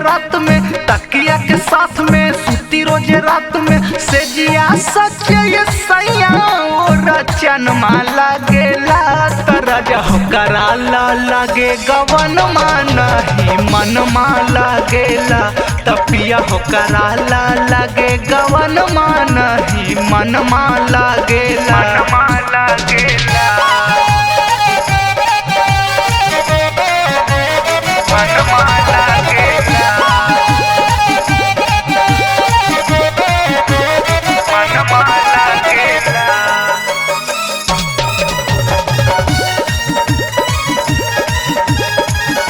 रात में, तकिया के साथ में सूती रोजे रात में, से जिया सच ये सैया ओ रचन माला गेला तरज हो कराला लगे गवन मानही मन माला गेला, तपिया हो कराला लगे गवन मानही मन माला गेला, मन माला गेला, मन माला गेला,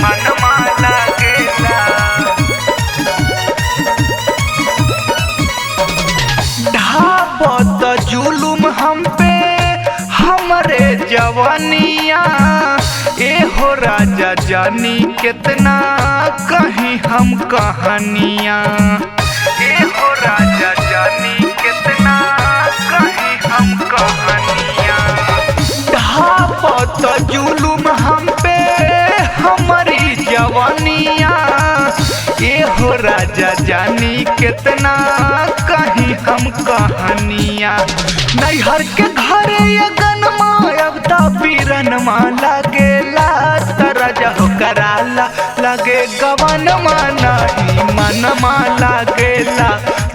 मन माला गेला। ढाबत जुलुम हम पे हमरे जवानिया, ए हो राजा जानी कितना कहीं हम कहानिया, ए हो राजा जानी कितना कहीं हम कहानिया। ढाबत जुलुम हम पे हमारी जवानिया, ए हो राजा जानी कितना कहीं हम कहानिया। नैहर के घरे ये गनमा अब पीरन माला गेला तरज हो कराला लगे गवन मानही मन माला गेला,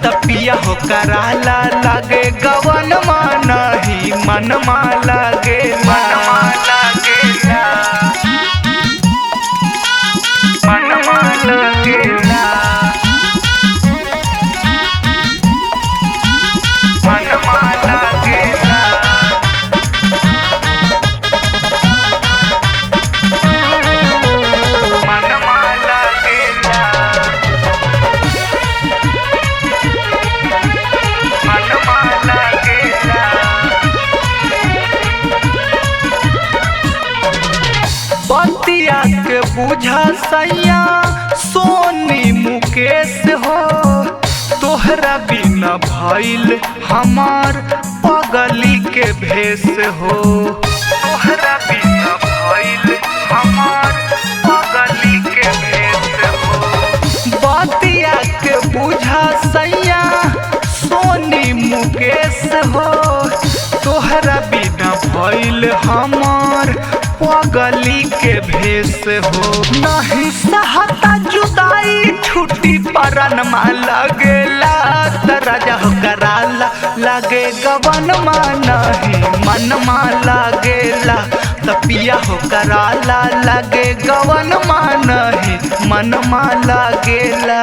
तपिया हो कराला लगे गवन मानही मन माला गेला, मन माला गेला, मन माला गेला, मन माला गेला, मन माला गेला, मन माला गेला। बतिया के बुझा सैया सोनी मुकेश हो, तोहरा बिना भइल हमार पगली के भेष हो, तोहरा बिना भइल हमार पगली के भेष हो। बतिया के बुझा सैया सोनी मुकेश हो, तोहरा बिना भइल हमार पगली के भेष हो। नहीं सहता जुदाई छुट्टी परन माला गेला तरज हो कराला लगे गवन मानही मन माला गेला, तपिया हो कराला लगे गवन मानही मन माला गेला।